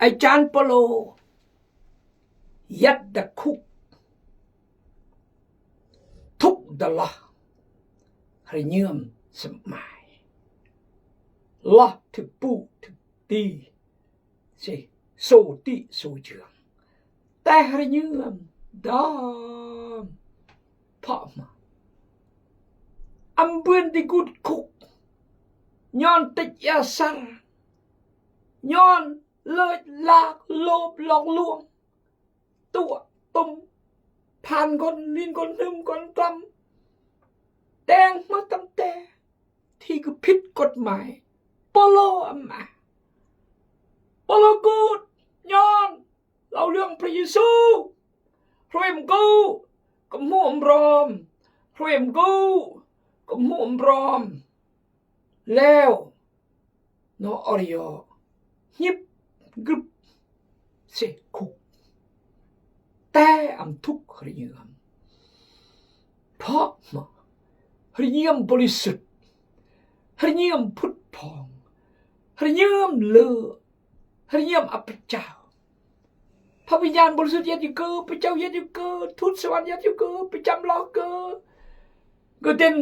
อาจารย์เปโลยัดดักคุกทุกดลาให้เยื่อมสมัยละถึงปูถึงตีสิโซติโซเจืองแต่ให้เยื่อมดามพอมาอัมเบือนที่กุดคุกย้อนติดยาสารย้อนเลยลากโลบหลอกลวงตัวตุ่มผ่านคนลินคนนึมคนกลำแดงมาตั้งแต่ที่ก็ผิดกฎหมายปโลอัมมาปโลกูดย้อนเราเรื่องพระเยซูพระเอ็มกูก็มุ่งรอมพระเอ็มกูก็มุ่งรอมแล้วนออริโอยิบกรึบเสคุกแต่อำทุกข์เรียมเพราะมาเรียมบริสุทธิ์เรียมพุทธพองเรียมเลือเรียมอัปเจ้าพระวิญญาณบริสุทธิ์ยัดอยู่เกิดพระเจ้ายัดอยู่เกิดทูตสวรรค์ยัดอยู่เกิดประจำล้อเกิดก็เด่น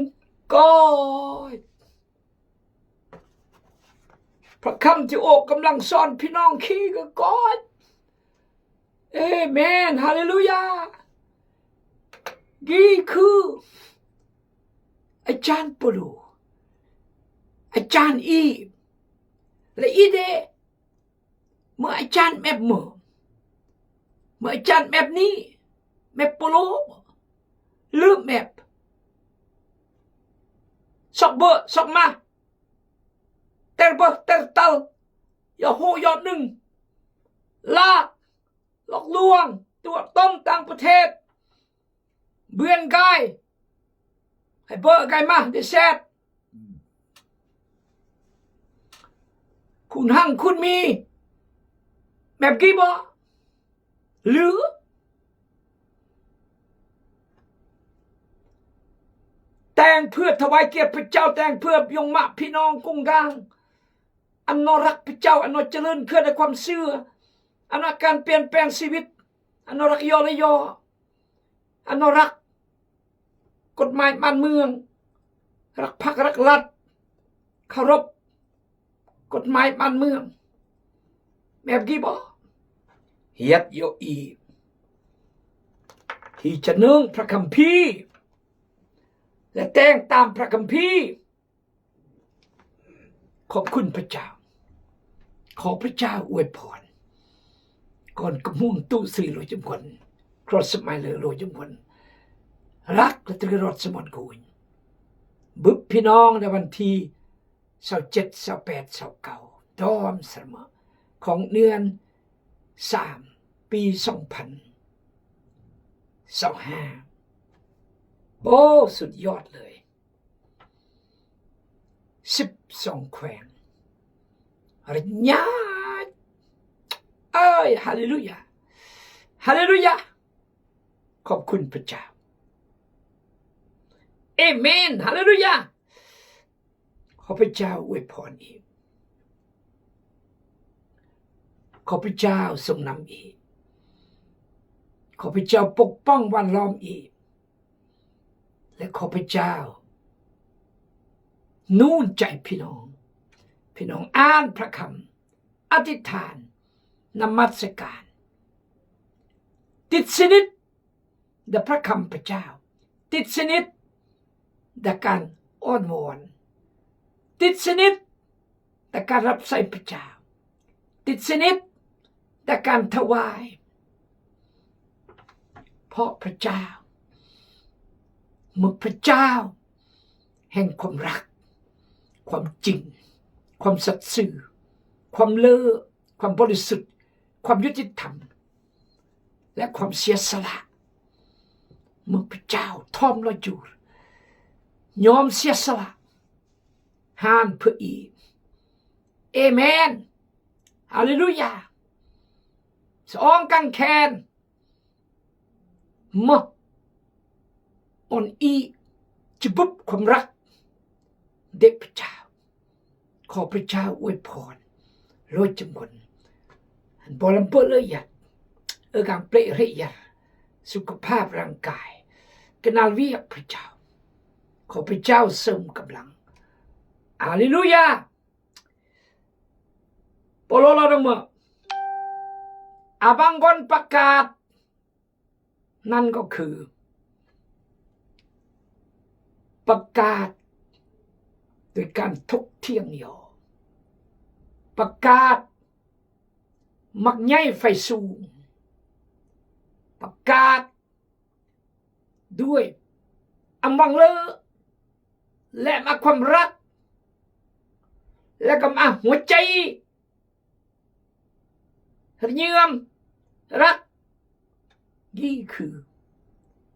ก็พระคำที่โอบกำลังสอนพี่น้องขี้ก็กอดเอเมนฮาเลลูยานี่คืออาจารย์ปโลอาจารย์อีและอีเดเมื่ออาจารย์แบบเมื่ออาจารย์แบบนี้แบบปโลหรือแบบสอกเบอร์สอกมาเตอร์เบอร์เตอร์เตลอย่าโหยอดหนึ่งลากหลอกลวงตัวต้มต่างประเทศเบือนกายให้เบอร์กายมาเดเซตคุณหั่งคุณมีแบบกี่บ่หรือแต่งเพื่อถวายเกียรติพระเจ้าแต่งเพื่อยงมะพี่น้องกุ้งกลางอันนรักพระเจ้าอันนเจริญเพื่อในความเชื่ออันการเปลี่ยนแปลงชีวิตอันรักยอและยออันรักกฎหมายบ้านเมืองรักพรรครักรัฐเคารพกฎหมายบ้านเมืองแบบกี่บ่เฮ็ดโยอีที่จะนึ่งพระคัมภีร์และแต่งตามพระคัมภีร์ขอบคุณพระเจ้าขอพระเจ้าอวยพรก่อนกระมุ่งตู้สื่อโรยจำคนครอสมัยเลยโรยจำคนรักและตรีรอดสมอนกุยบึกพี่น้องในวันที่27 28 29ดอมเสมอของเดือน3 ปี2025โอ้สุดยอดเลย12 แขวงริญญาเอ้ยฮาเลลูยาฮาเลลูยาขอบคุณพระเจ้าเอเมนฮาเลลูยาขอพระเจ้าอวยพรอีกขอพระเจ้าทรงนำอีกขอพระเจ้าปกป้องวันล้อมอีกและขอพระเจ้านู่นใจพี่น้องอ่านพระคำอธิษฐานนมัสการติดสนิทกับพระคำพระเจ้าติดสนิทกับการอ้อนวอนติดสนิทกับการรับใช้พระเจ้าติดสนิทกับการถวายเพราะพระเจ้าเมื่อพระเจ้าแห่งความรักความจริงความสัตย์ซื่อความเลิศความบริสุทธิ์ความยุติธรรมและความเสียสละเมื่อพระเจ้าทอมเราอยู่ยอมเสียสละห้ามเพื่ออีกเอเมนฮาเลลูยาสองกังแขนเมื่ออ่อนอีจะบุบความรักเด็กพระเจ้าขอพระเจ้าอวยพรโลดจำนวน Bolam peleyat, egang plek reyat, สุขภาพร่างกาย kenal เรียกพระเจ้า ขอพระเจ้าเสริมกำลังฮาเลลูยาปโลลาดมabang gon ประกาศนั่นก็คือประกาศโดยการทกเที่ยงยอประกาศมักใหญ่ไฟสูงประกาศด้วยอำวังเลอและมาความรักและก็มาหัวใจเยื่อมรักนี่คือ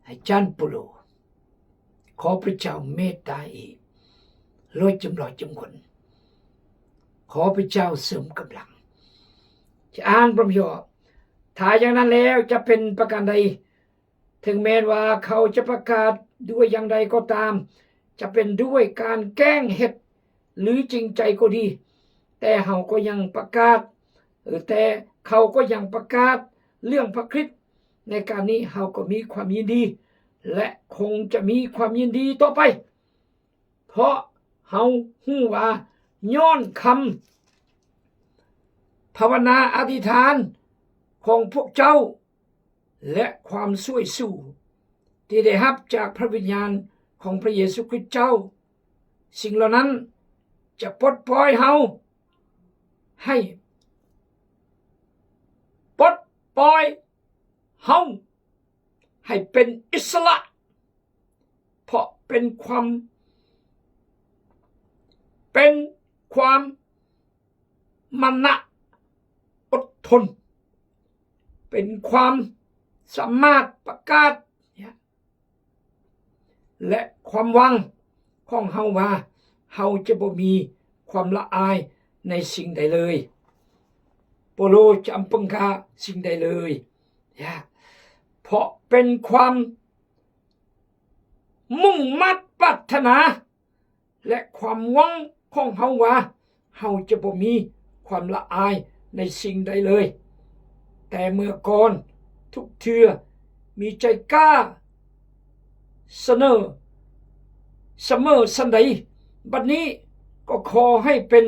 อาจารย์ปุโลขอพระเจ้าเมตตาอีกร้อยจำร้อยจำคนขอพระเจ้าเสริมกำลังจะอ่านพระคัมภีร์ถ้าอย่างนั้นแล้วจะเป็นประการใดถึงแม้ว่าเขาจะประกาศด้วยอย่างใดก็ตามจะเป็นด้วยการแกล้งเฮ็ดหรือจริงใจก็ดีแต่เขาก็ยังประกาศแต่เขาก็ยังประกาศเรื่องพระคริสต์ในการนี้เขาก็มีความยินดีและคงจะมีความยินดีต่อไปเพราะเขาฮู้ว่าย้อนคำภาวนาอธิษฐานของพวกเจ้าและความช่วยสู้ที่ได้รับจากพระวิญญาณของพระเยซูคริสต์เจ้าสิ่งเหล่านั้นจะปลดปล่อยเฮาให้ปลดปล่อยเฮาให้เป็นอิสระเพราะเป็นความมณะอดทนเป็นความสามารถประกาศและความหวังของเฮาว่าเฮาจะบ่มีความละอายในสิ่งใดเลยโปโลจะอำพึงกาสิ่งใดเลยเพราะเป็นความมุ่งมั่นปรารถนาและความหวังของเฮาว่าเฮาจะบ่มีความละอายในสิ่งใดเลยแต่เมื่อก่อนทุกเทื่อมีใจกล้าเสมอสันใดบัดนี้ก็ขอให้เป็น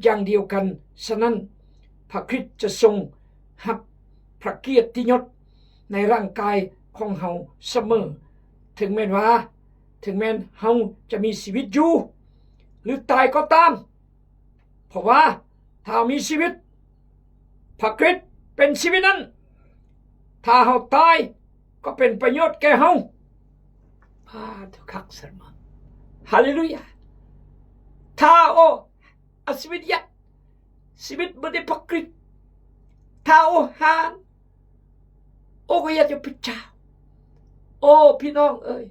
อย่างเดียวกันฉะนั้นพระคริสต์จะทรงรับพระเกียรติยศในร่างกายของเฮาเสมอถึงแม้เฮาจะมีชีวิตอยู่หรือตายก็ตามเพราะว่าถ้ามีชีวิตพระคริสต์เป็นชีวิตนั้นถ้าเฮาตายก็เป็นประโยชน์แก่เฮาทุกขักสรมาฮาเลลูยาถ้าชีวิตยัดชีวิตบ่ได้พระคริสต์ถ้าหานก็อยากจะพระเจ้าพี่น้องเอ้ย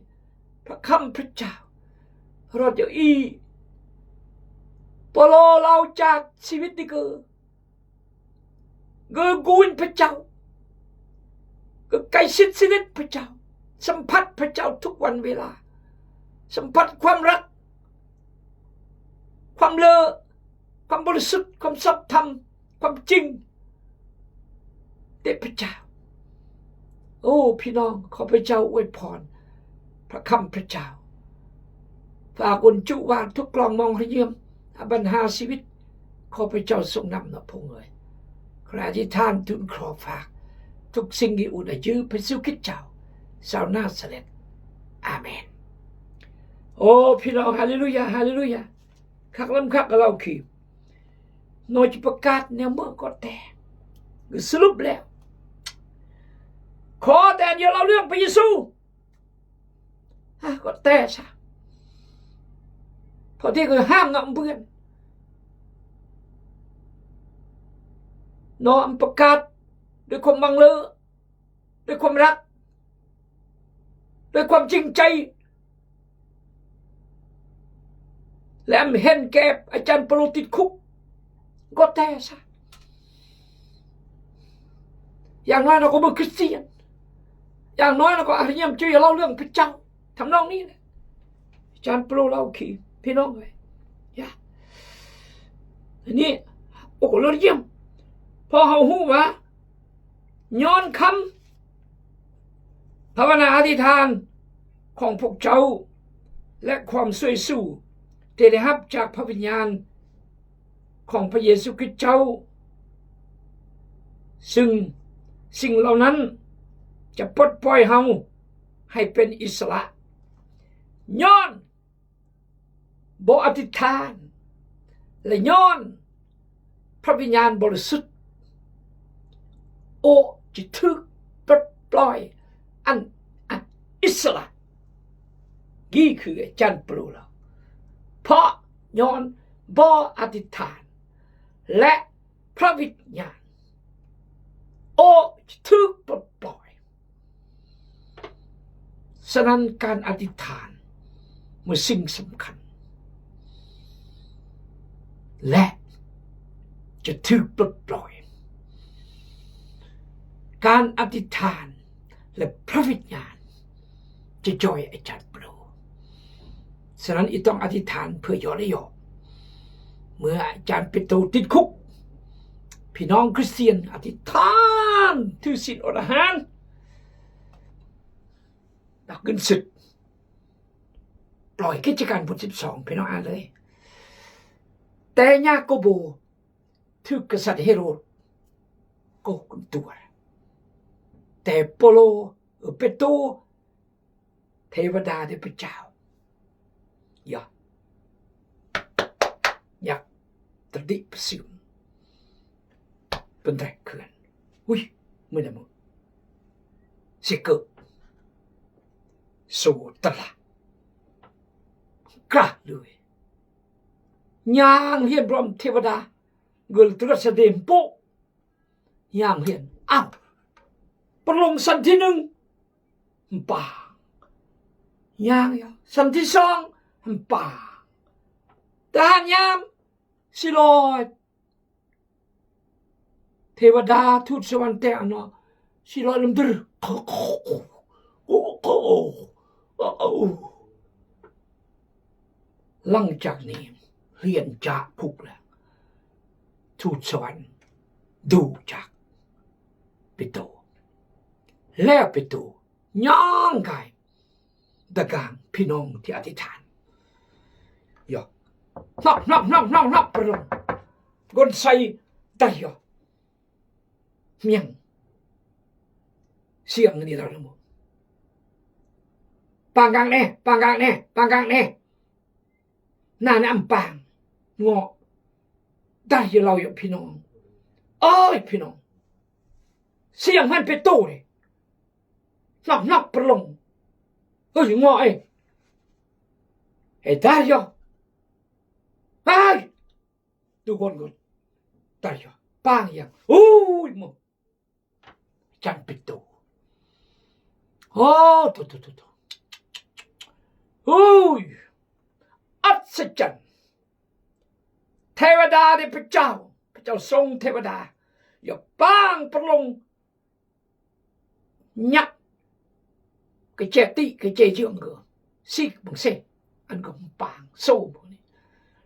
พระคำพระเจ้ารอดอยู่ปโลเราจากชีวิตนี่ก็กูนพระเจ้าก็ใกล้ชิดสนิทพระเจ้าสัมผัสพระเจ้าทุกวันเวลาสัมผัสความรักความเลอความบริสุทธิ์ความสัตย์ธรรมความจริงเด็ดพระเจ้าพี่น้องขอพระเจ้าอวยพรพระคำพระเจ้าฝากอุนจุวาทุกกลองมองระเยี่ยมบรรหาชีวิตขอพระเจ้าทรงนำนะพงเลยขณะที่ท่านทูลขอฝากทุกสิ่งที่อุดยื้อพระสุคิดเจ้าสาวนาซาเรตอาเมนพี่น้องฮาเลลูยาฮาเลลูยาคักลำคักกับเราคือโนจะประกาศเนี่ยเมื่อก็แต่สรุปแล้วขอแต่เดี๋ยวเราเรื่องพระเยซูก็แต่ซะพอที่คือห้ามน้องเพื่อนน้องประกาศด้วยความบังเลอด้วยความรักด้วยความจริงใจและเห็นแก่อาจารย์ปโลติดคุกก็แต่ซะอย่างน้อยเราก็เป็นคริสเตียนอย่างน้อยเราก็อาจจะยังช่วยเล่าเรื่องพระเจ้าทำนองนี้นะอาจารย์ปโลเล่าขี่พี่น้องเลยทีนี้เราเยี่ยม พอเฮาฮู้ว่าย้อนคำภาวนาอธิษฐานของพวกเจ้าและความสวยสู้ที่ได้รับจากพระวิญญาณของพระเยซูคริสต์เจ้าซึ่งสิ่งเหล่านั้นจะปลดปล่อยเฮาให้เป็นอิสระย้อนบ่อธิษฐานและย้อนพระวิญญาณบริสุทธิ์โอจะถูกปลดปล่อยอันอิสระนี่คืออาจารย์ปรูเราเพราะย้อนบ่ออธิษฐานและพระวิญญาณโอจะถูกปลดปล่อยฉะนั้นการอธิษฐานเป็นสิ่งสำคัญและจะถูกปลดปล่อยการอธิษฐานและพระวิญญาณจะช่วยอาจารย์โปรฉะนั้นอีต้องอธิษฐานเพื่อยอและยอเมื่ออาจารย์เปโตรติดคุกพี่น้องคริสเตียนอธิษฐานถือศีลอดอาหารดักเงินศึกปล่อยกิจการบท12พี่น้องอ่านเลยแต่ยาโกโบถูกกษัตริย์เฮโรดโกงตัวแต่เปโตรเทวดาได้พระเจ้าอยากตรดิประสิวเป็นแรกเขื่อนอุ้ยไม่ได้มั้งเสกสู่ตลาดกล้าเลยย่างเฮียนพร้อมเทวดาเกิดตรัสเดมโปย่างเฮียนอ้าวประลงสันที่หนึ่งป่าย่างสันที่สองป่าทหารยามสิลอยเทวดาทูตสวรรค์แต่อันนั้นสิลอยลำดึกหลังจากนี้เรียนจากพุกแล้วทูตสวรรค์ดูจากปิโตแล้วปิโตย่างกายตะกางพี่น้องที่อธิษฐานนับประลงกนใส่ได้เมียงเสียงนี่เราละมั้งปางกลางแน่น่าน้ำปางงอได้เราอยู่พี่น้องเอ้ยพี่น้องเสียงมันเป็นตู้เลยนับประลงเฮ้ยงอไอ้ได้ไอ้ดูคนได้ปางอย่างโอ้ยมึงจันเป็นตู้โอ้ตัวโอ้ยอัศจรรย์เทวดาได้พระเจ้าทรงเทวดาอย่าป้างประลงยักcái trẻ tị cái trẻ trưởng cửa xích bằng xe ăn cầm bảng sâu bộ này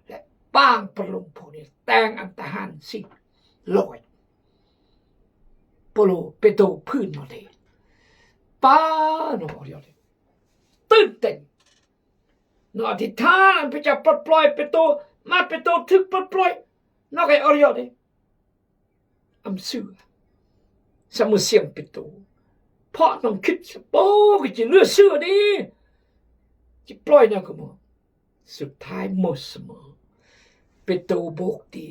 lại bangประลงbộ này tang ăn ta hàn xích lội polo peto พื้นมาเลยป้าหนูบอกเดียวเลยตื่นเต้นนอธิษฐานพระเจ้าปลดปล่อยเปโตมาเปโตถึกปลดปล่อยนอกไอ้อริยเลยอำซื่อสมุเสียงเปโตเพราะน้องคิดโอ้ก็จะเลือดเสื้อดีจะปล่อยนะก็มั้งสุดท้ายหมดเสมอเปโตรบอกดี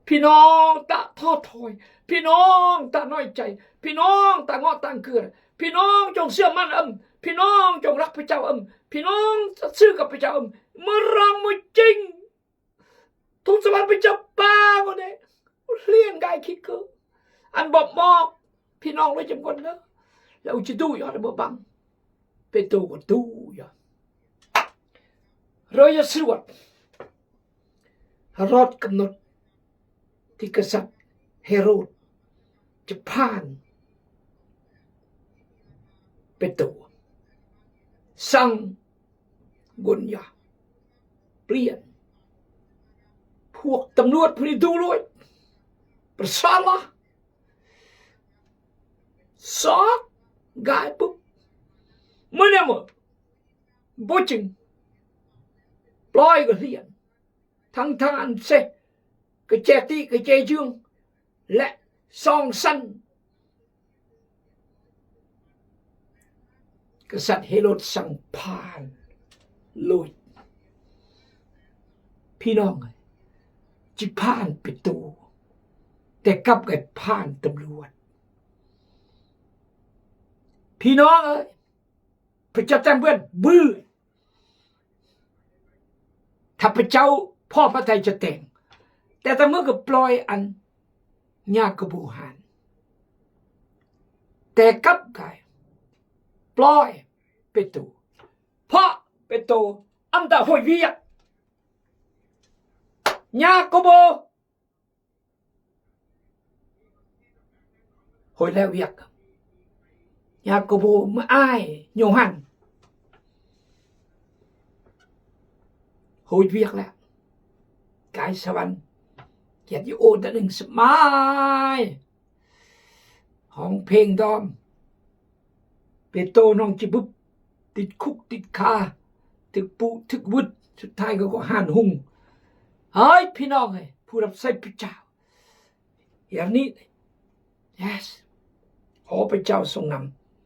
พี่น้องตะทอดถอยพี่น้องตะน้อยใจพี่น้องตะงอตังเกลือพี่น้องจงเชื่อมั่นพี่น้องจงรักพระเจ้าพี่น้องซื่อกับพระเจ้าเมื่อรังมันจริงทุกสวรรค์พระเจ้าป้าก็ได้เลี้ยงกายคิดเกินอันบอกบอกพี่น้องไว้จำคนนะแล้วจะดูอย่างไรบ้างเป็นตัวก็ดูอย่างเราจะสวดรอดกำหนดที่กษัตริย์เฮโรดจะผ่านเป็นตัวสั่งกุญยาเปลี่ยนพวกตำรวจพลิดูรวย bersalah sót gái bút mới nè mà bố chừng lôi cái liền thăng thang xe cái che tí cái che dương lẹ song săn cáiสัตว์เฮโรดสั่งผ่านลุยพี่น้องจิผ่านไปตูแต่กลับกับผ่านตำรวจพี่น้องพระเจ้าแต่งเพื่อนบื้อถ้าพระเจ้าพ่อพระทัยจะแต่งแต่ถ้าเมื่อก็ปล่อยอันยากกบูหานแต่กลับกายปล่อยไปตูเพราะไปตูอันตะหอยเวียกยากกบูหอยแล้วเวียกยากกบูมาอ้ายโยฮันหอยเวียกแล้วกายสวรรค์เกียรติโอตะหนึ่งสมัยห้องเพลงดอมเปโตน้องจิบุบติดคุกติดคาถึกปุถึกวุดสุดท้ายก็ห่านหุงเฮ้ยพี่น้องผู้รับใช้พระเจ้าอย่างนี้ yes ขอพระเจ้าทรงน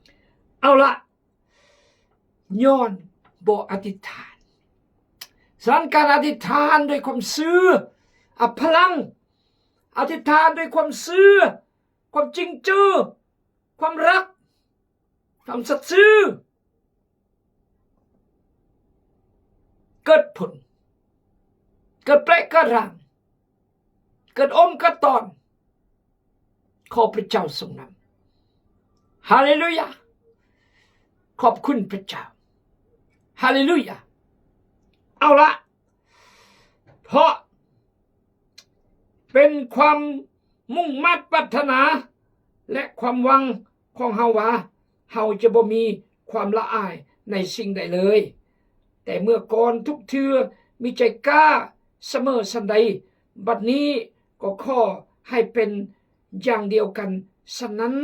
ำเอาละย้อนบ่อธิษฐานสถานการอธิษฐานด้วยความซื่อพลังอธิษฐานด้วยความซื่อความจริงจื้อความรักความสัตย์ซื่อเกิดผลเกิดแปลกกระรังเกิดอมกระตอนขอพระเจ้าทรงนำฮาเลลูยาขอบคุณพระเจ้าฮาเลลูยาเอาละเพราะเป็นความมุ่งมั่นปรารถนาและความหวังของเฮาว่าเฮาจะบ่มีความละอายในสิ่งใดเลยแต่เมื่อก่อนทุกเทื่อมีใจกล้าเสมอสันใดบัดนี้ก็ขอให้เป็นอย่างเดียวกันฉะนั้น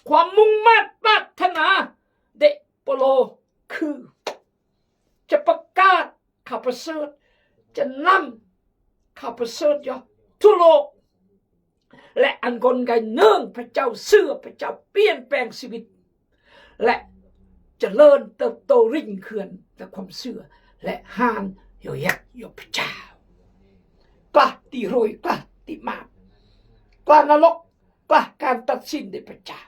ความมุ่งมั่นปรารถนาเดโปโลคือจะประกาศข่าวประเสริฐจะนำข่าวประเสริฐยอทั่วโลกและอันกลไกเนื่องพระเจ้าเสื่อพระเจ้าเปลี่ยนแปลงชีวิตและเจริญเติบโตริ่งเขื่อนแต่ความเสื่อและหานยอยักยอพระเจ้ากล้าตีโรยกล้าตีมากกล้านรกกล้าการตัดสินในพระเจ้า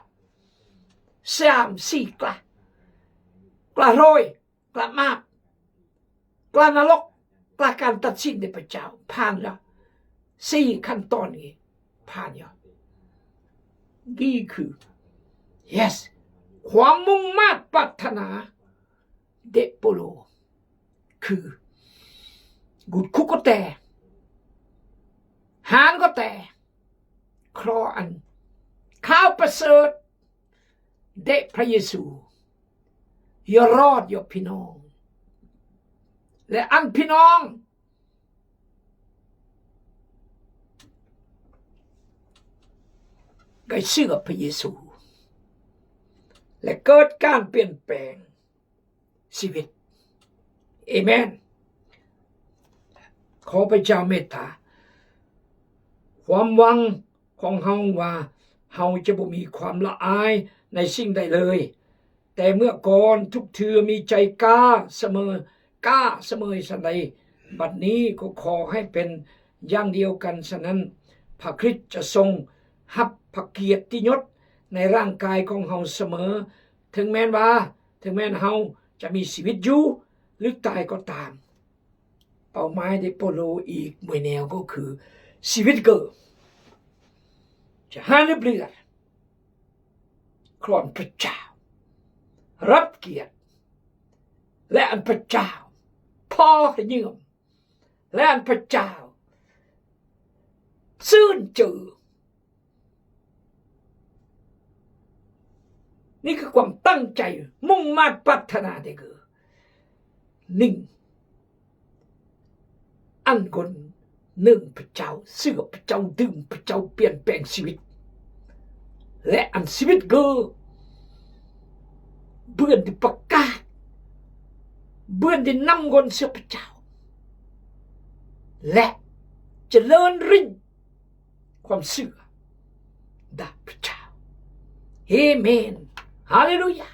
3-4กล้ากล้าโรยกล้ามากกล้านรกกล้าการตัดสินในพระเจ้าผ่านแล้ว4ขั้นตอนนี้ผ่านแล้วนี่คือ yes ความมุ่งมั่นปรารถนาเดโปโลคือกุดคุกก็แต่หานก็แต่ครออันข้าวประเสริฐเดพระเยซูอย่ารอดอย่าพี่น้องและอันพี่น้องก็เชื่อพระเยซูและเกิดการเปลี่ยนแปลงชีวิตเอเมนขอพระเจ้าเมตตาความหวังของเฮาว่าเฮาจะบ่มีความละอายในสิ่งใดเลยแต่เมื่อก่อนทุกเทื่อมีใจกล้าเสมอสันใดบัดนี้ก็ขอให้เป็นอย่างเดียวกันฉะนั้นพระคริสต์จะทรงรับพระเกียรติยศในร่างกายของเฮาเสมอถึงแม้เฮาจะมีชีวิตอยู่หรือตายก็ตามเป้าหมายในโปโลอีกหน่วยแนวก็คือชีวิตเกิดจะหาเลือดคลอนพระเจ้ารับเกียรติและอันพระเจ้าพ่อให้ยืมและอันพระเจ้าซื่นจือนี่คือความตั้งใจมุ่งมั่นปรารถนาได้คือ1อันคน หนึ่งพระเจ้าเสื่อพระเจ้าดึงพระเจ้าเปลี่ยนแปลงชีวิตและอันชีวิตก็เบื่อที่ประกาศเบื่อที่นำคนเสื่อพระเจ้าและเจริญริ่งความเสื่อได้พระเจ้าเอเมนฮาเลลูยา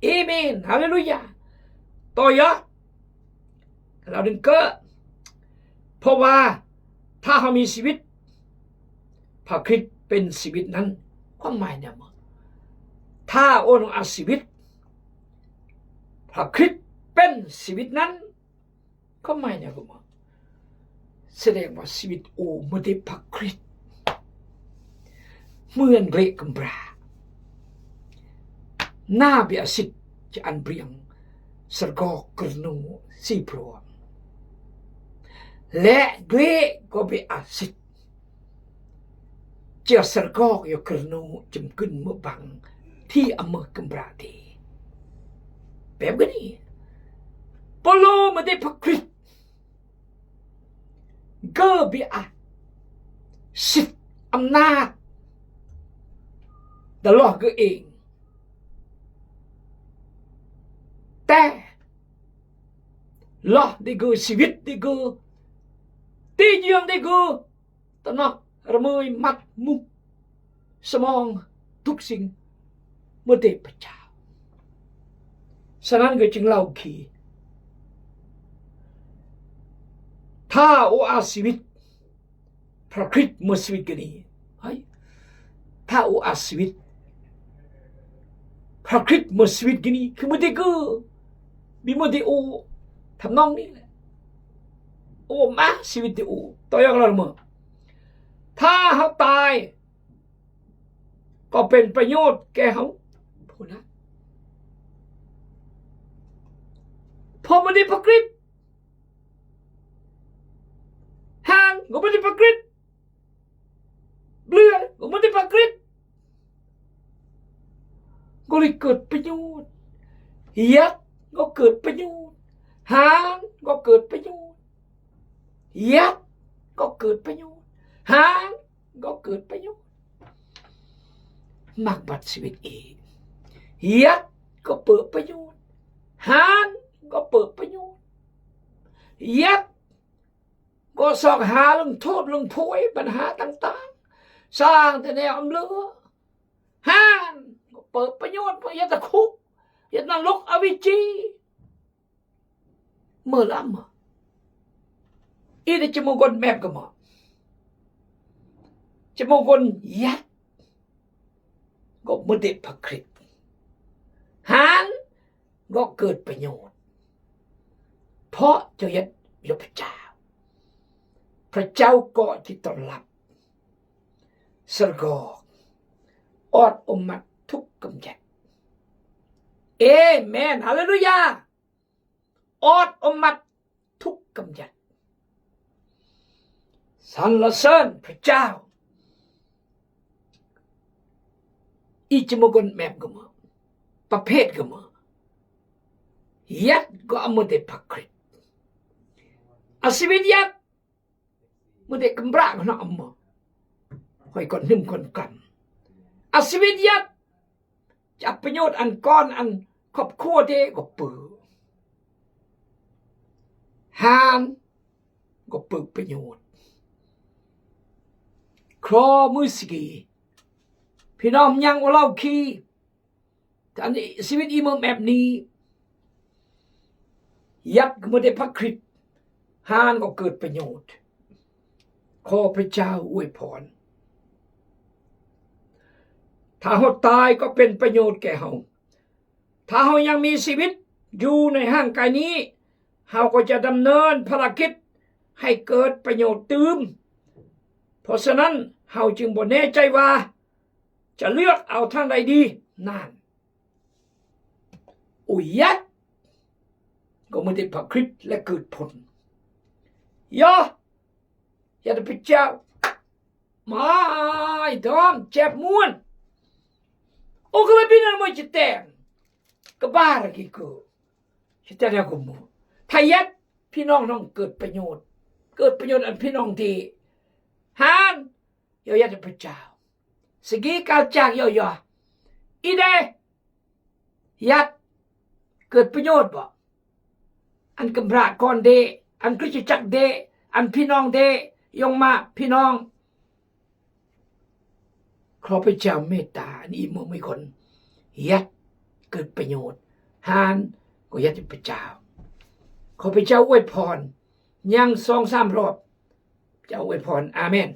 เอเมนฮาเลลูยาต่อยอดเราดึงเกิดเพราะว่าถ้าเขามีชีวิตพระคริสต์เป็นชีวิตนั้นความหมายเนี่ยมั้งถ้าโอนอาชีวิตพระคริสต์เป็นชีวิตนั้นความหมายเนี่ยก็มั้งแสดงว่าชีวิตโอไม่ได้พระคริสต์เหมือนเล็กกำบราหน้าเบียสิทธิ์จะอันเปรียงสรกอกกระนูสีพรวงและเกลก็เบียสิทธิ์จะสรกอกยกกระนูจมขึ้นเมื่อบังที่อเมริกำบราดีแบบนี้ปโลไม่ได้พระคริสต์ก็เบียสิทธิ์อำนาจตลอดก็เองแต่ละได้กูชีวิตได้กูตีเยืองได้กูตอนนั้นระเมยมัดมุกสมองทุกสิ่งเมื่อเด็กพระเจ้าฉะนั้นก็จึงเล่าขี่ถ้าโออาชีวิตพระคริสต์เมื่อชีวิตกันนี้เฮ้ยถ้าโออาชีวิตพระคริสต์เมื่อชีวิตกันนี้คือเมื่อเด็กกูบีมันที่โอทำนองนี้แหละโอมาชีวิตที่โอตัวอย่างเราเมื่อถ้าเขาตายก็เป็นประโยชน์แก่เขาพูดนะพอมันได้พระคริสต์ห่างก็ไม่ได้พระคริสต์เรือก็ไม่ได้พระคริสต์ก็เลยเกิดประโยชน์ยัดก็เกิดประโยชน์หางก็เกิดประโยชน์ยัดก็เกิดประโยชน์หางก็เกิดประโยชน์มักบัดชีวิตเองยัดก็เปิดประโยชน์หางก็เปิดประโยชน์ยัดก็สอกหาลงโทษลงโพยปัญหาต่างๆสร้างแต่แนวอำเลือหางก็เปิดประโยชน์เพราะยัดตะคุกยัดนรกอวิจีเมื่อละมาอีเดจมงคลแมบก็มาจมงคลยัดก็ไม่ได้พระคริสต์หางก็เกิดประโยชน์เพราะเจ้ายัดยกพระเจ้าพระเจ้าก็ที่ต้อนรับสรกออดอมมัดทุกกำจัดเอเมนฮาเลลูยาออดอมมัดทุกกำจัดสรรเสริญพระเจ้าอีจมงคลแมบก็มาประเภทก็มายัดก็เอามาได้พระคริสต์อาชีวิตยัดมาได้กำราก็น่าเอามาคอยก่อนนึ่มคนกันอาชีวิตยัดจะประโยชน์อันก้อนอันครอบครัวเด็กก็ปือหานก็ปือประโยชน์ครอมือสกีพี่น้องยังว่าเราขี้แต่ในชีวิตอีเมอแบบนี้ยัดก็ไม่ได้พระคริสต์หานก็เกิดประโยชน์ขอพระเจ้าอวยพรถ้าเราตายก็เป็นประโยชน์แก่เราถ้าเรายังมีชีวิตอยู่ในร่างกายนี้เราก็จะดำเนินภารกิจให้เกิดประโยชน์ตื่มเพราะฉะนั้นเราจึงบ่แน่ใจว่าจะเลือกเอาทางใดดีนั่นอุยยัดก็ไม่ได้พระคริสต์และเกิดผลอย่าได้พระเจ้ามาดอมเจ็บม้วนโอ้ก็เลยเป็นอะไรจะแต่งก็บ้าอะไรกี่กูจะแต่งกูมั้งถ้ายัดพี่น้องเกิดประโยชน์ เกิดประโยชน์อันพี่น้องที่หานยอยัดพระเจ้าสกีกาจากยอยอีเดยัดเกิดประโยชน์บ่อันกำพร้าก่อนเดอันคริสตจักรเดอันพี่น้องเดยงมาพี่น้องขอพระเจ้าเมตตาอันอีมือไม่คนยัดเกิดประโยชน์หานก็ยัดพระเจ้าขอพระเจ้าอวยพรยัง2-3 รอบเจ้าอวยพรอาเมน